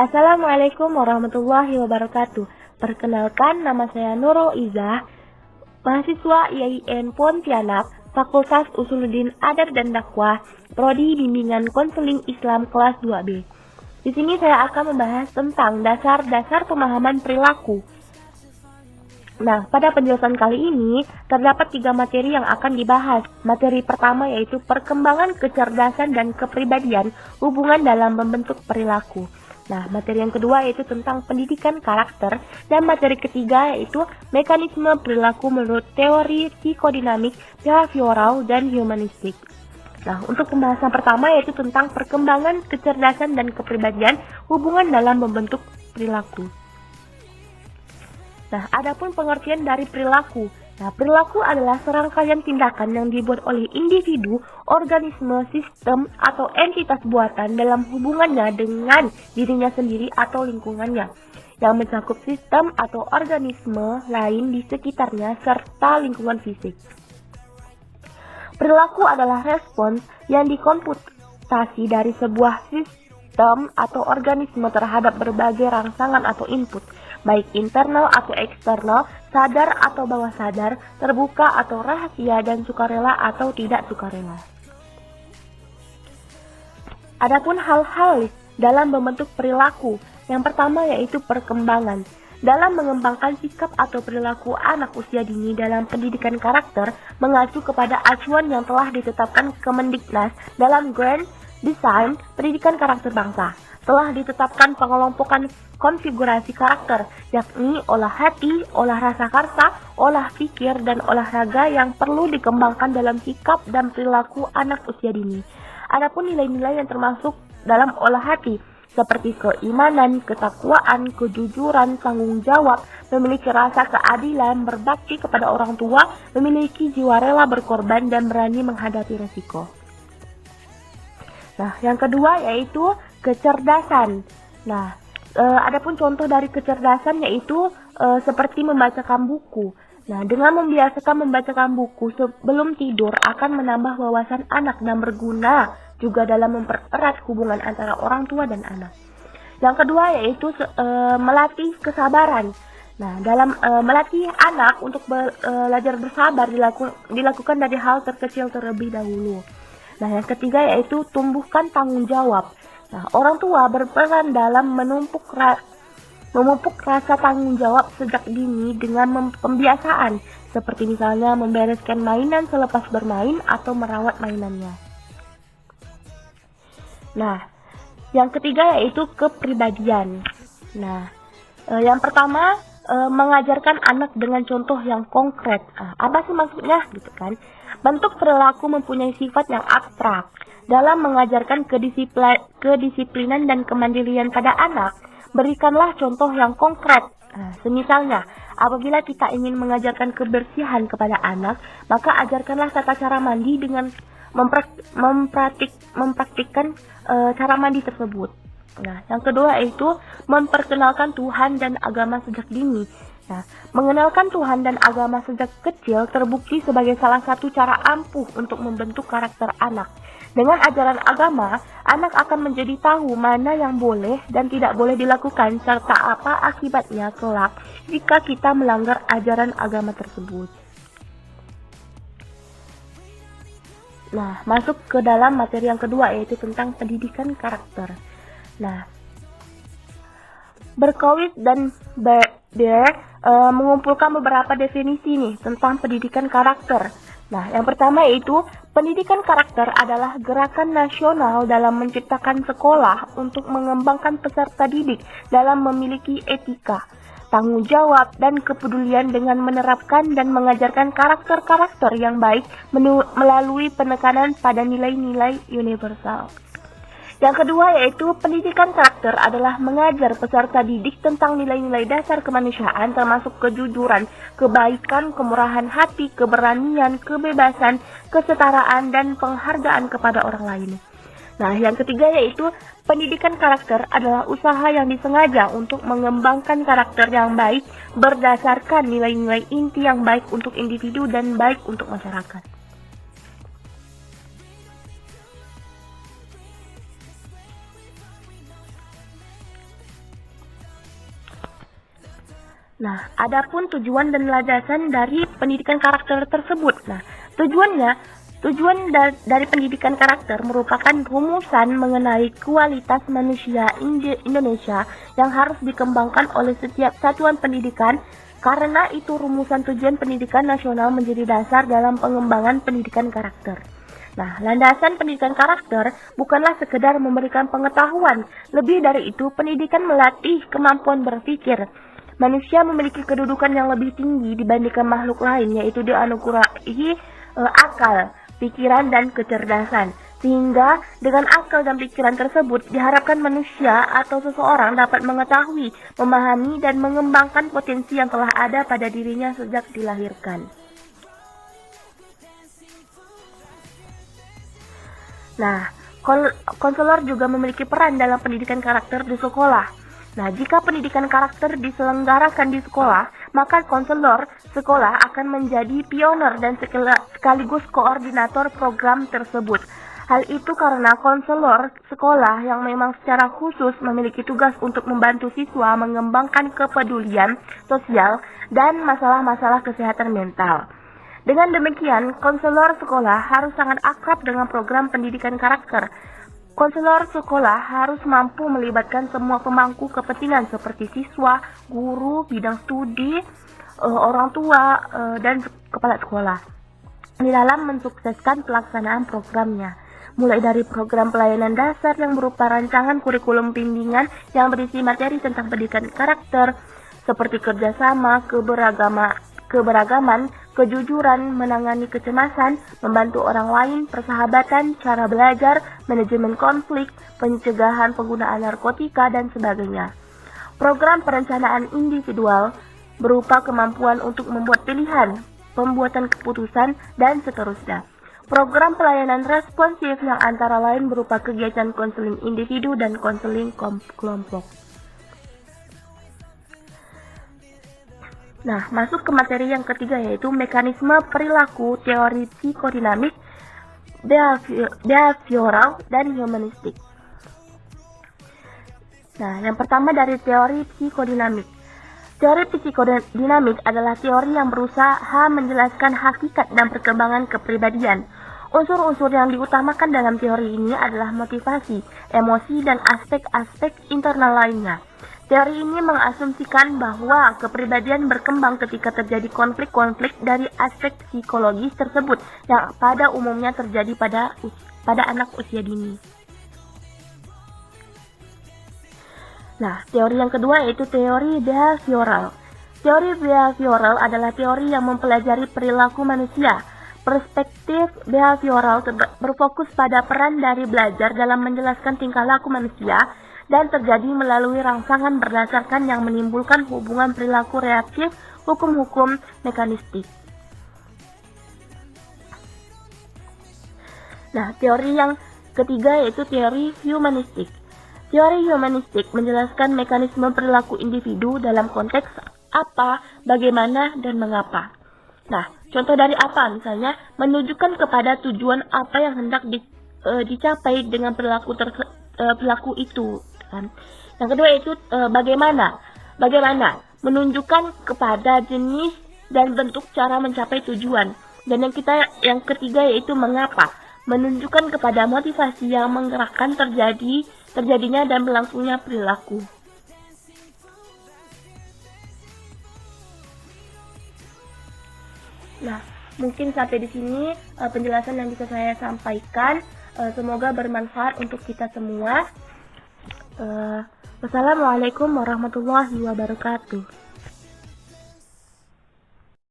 Assalamualaikum warahmatullahi wabarakatuh. Perkenalkan, nama saya Nurul Izzah, mahasiswa IAIN Pontianak, Fakultas Usuluddin Adab dan Dakwah, Prodi Bimbingan Konseling Islam kelas 2B. Di sini saya akan membahas tentang dasar-dasar pemahaman perilaku. Nah, pada penjelasan kali ini terdapat 3 materi yang akan dibahas. Materi pertama yaitu perkembangan kecerdasan dan kepribadian, hubungan dalam membentuk perilaku. Nah, materi yang kedua yaitu tentang pendidikan karakter, dan materi ketiga yaitu mekanisme perilaku menurut teori psikodinamik, behavioral, dan humanistik. Nah, untuk pembahasan pertama yaitu tentang perkembangan kecerdasan dan kepribadian, hubungan dalam membentuk perilaku. Nah, adapun pengertian dari perilaku. Nah, perilaku adalah serangkaian tindakan yang dibuat oleh individu, organisme, sistem, atau entitas buatan dalam hubungannya dengan dirinya sendiri atau lingkungannya, yang mencakup sistem atau organisme lain di sekitarnya serta lingkungan fisik. Perilaku adalah respons yang dikomputasi dari sebuah sistem atau organisme terhadap berbagai rangsangan atau input, baik internal atau eksternal, sadar atau bawah sadar, terbuka atau rahasia, dan sukarela atau tidak sukarela. Adapun hal-hal dalam membentuk perilaku, yang pertama yaitu perkembangan. Dalam mengembangkan sikap atau perilaku anak usia dini dalam pendidikan karakter, mengacu kepada acuan yang telah ditetapkan Kemendiknas dalam Grand Design Pendidikan Karakter Bangsa. Telah ditetapkan pengelompokan konfigurasi karakter, yakni olah hati, olah rasa karsa, olah pikir, dan olahraga yang perlu dikembangkan dalam sikap dan perilaku anak usia dini. Adapun nilai-nilai yang termasuk dalam olah hati, seperti keimanan, ketakwaan, kejujuran, tanggung jawab, memiliki rasa keadilan, berbakti kepada orang tua, memiliki jiwa rela berkorban, dan berani menghadapi resiko. Nah, yang kedua yaitu kecerdasan. Nah, adapun contoh dari kecerdasan yaitu seperti membacakan buku. Nah, dengan membiasakan membacakan buku sebelum tidur akan menambah wawasan anak dan berguna juga dalam mempererat hubungan antara orang tua dan anak. Yang kedua yaitu melatih kesabaran. Nah, dalam melatih anak untuk belajar bersabar dilakukan dari hal terkecil terlebih dahulu. Nah, yang ketiga yaitu tumbuhkan tanggung jawab. Nah, orang tua berperan dalam memupuk rasa tanggung jawab sejak dini dengan pembiasaan, seperti misalnya membereskan mainan selepas bermain atau merawat mainannya. Nah, yang ketiga yaitu kepribadian. Nah, yang pertama mengajarkan anak dengan contoh yang konkret. Apa sih maksudnya gitu kan? Bentuk perilaku mempunyai sifat yang abstrak. Dalam mengajarkan kedisiplinan dan kemandirian pada anak, berikanlah contoh yang konkret. Semisalnya, apabila kita ingin mengajarkan kebersihan kepada anak, maka ajarkanlah tata cara mandi dengan mempraktikkan cara mandi tersebut. Nah, yang kedua yaitu memperkenalkan Tuhan dan agama sejak dini. Nah, mengenalkan Tuhan dan agama sejak kecil terbukti sebagai salah satu cara ampuh untuk membentuk karakter anak. Dengan ajaran agama, anak akan menjadi tahu mana yang boleh dan tidak boleh dilakukan serta apa akibatnya kelak jika kita melanggar ajaran agama tersebut. Nah, masuk ke dalam materi yang kedua yaitu tentang pendidikan karakter. Nah, Berkowitz dan Baer mengumpulkan beberapa definisi nih tentang pendidikan karakter. Nah, yang pertama yaitu pendidikan karakter adalah gerakan nasional dalam menciptakan sekolah untuk mengembangkan peserta didik dalam memiliki etika, tanggung jawab, dan kepedulian dengan menerapkan dan mengajarkan karakter-karakter yang baik melalui penekanan pada nilai-nilai universal. Yang kedua yaitu pendidikan karakter adalah mengajar peserta didik tentang nilai-nilai dasar kemanusiaan termasuk kejujuran, kebaikan, kemurahan hati, keberanian, kebebasan, kesetaraan, dan penghargaan kepada orang lain. Nah, yang ketiga yaitu pendidikan karakter adalah usaha yang disengaja untuk mengembangkan karakter yang baik berdasarkan nilai-nilai inti yang baik untuk individu dan baik untuk masyarakat. Nah, adapun tujuan dan landasan dari pendidikan karakter tersebut. Nah, tujuan dari pendidikan karakter merupakan rumusan mengenai kualitas manusia Indonesia yang harus dikembangkan oleh setiap satuan pendidikan. Karena itu rumusan tujuan pendidikan nasional menjadi dasar dalam pengembangan pendidikan karakter. Nah, landasan pendidikan karakter bukanlah sekedar memberikan pengetahuan. Lebih dari itu, pendidikan melatih kemampuan berpikir. Manusia memiliki kedudukan yang lebih tinggi dibandingkan makhluk lain, yaitu dianugerahi akal, pikiran, dan kecerdasan. Sehingga dengan akal dan pikiran tersebut diharapkan manusia atau seseorang dapat mengetahui, memahami, dan mengembangkan potensi yang telah ada pada dirinya sejak dilahirkan. Nah, konselor juga memiliki peran dalam pendidikan karakter di sekolah. Nah, jika pendidikan karakter diselenggarakan di sekolah, maka konselor sekolah akan menjadi pioner dan sekaligus koordinator program tersebut. Hal itu karena konselor sekolah yang memang secara khusus memiliki tugas untuk membantu siswa mengembangkan kepedulian sosial dan masalah-masalah kesehatan mental. Dengan demikian, konselor sekolah harus sangat akrab dengan program pendidikan karakter. Konselor sekolah harus mampu melibatkan semua pemangku kepentingan seperti siswa, guru, bidang studi, orang tua, dan kepala sekolah di dalam mensukseskan pelaksanaan programnya. Mulai dari program pelayanan dasar yang berupa rancangan kurikulum bimbingan yang berisi materi tentang pendidikan karakter, seperti kerjasama, keberagaman, kejujuran, menangani kecemasan, membantu orang lain, persahabatan, cara belajar, manajemen konflik, pencegahan penggunaan narkotika, dan sebagainya. Program perencanaan individual berupa kemampuan untuk membuat pilihan, pembuatan keputusan, dan seterusnya. Program pelayanan responsif yang antara lain berupa kegiatan konseling individu dan konseling kelompok. Nah, masuk ke materi yang ketiga yaitu mekanisme perilaku, teori psikodinamik, behavioral, dan humanistik. Nah, yang pertama dari teori psikodinamik. Teori psikodinamik adalah teori yang berusaha menjelaskan hakikat dan perkembangan kepribadian. Unsur-unsur yang diutamakan dalam teori ini adalah motivasi, emosi, dan aspek-aspek internal lainnya. Teori ini mengasumsikan bahwa kepribadian berkembang ketika terjadi konflik-konflik dari aspek psikologis tersebut yang pada umumnya terjadi pada anak usia dini. Nah, teori yang kedua yaitu teori behavioral. Teori behavioral adalah teori yang mempelajari perilaku manusia. Perspektif behavioral berfokus pada peran dari belajar dalam menjelaskan tingkah laku manusia dan terjadi melalui rangsangan berdasarkan yang menimbulkan hubungan perilaku reaktif, hukum-hukum mekanistik. Nah, teori yang ketiga yaitu teori humanistik. Teori humanistik menjelaskan mekanisme perilaku individu dalam konteks apa, bagaimana, dan mengapa. Nah, contoh dari apa misalnya menunjukkan kepada tujuan apa yang hendak dicapai dengan perilaku itu kan. Yang kedua itu bagaimana menunjukkan kepada jenis dan bentuk cara mencapai tujuan. Dan yang ketiga yaitu mengapa, menunjukkan kepada motivasi yang menggerakkan terjadinya dan berlangsungnya perilaku. Nah, mungkin sampai di sini penjelasan yang bisa saya sampaikan. Semoga bermanfaat untuk kita semua. Wassalamualaikum warahmatullahi wabarakatuh.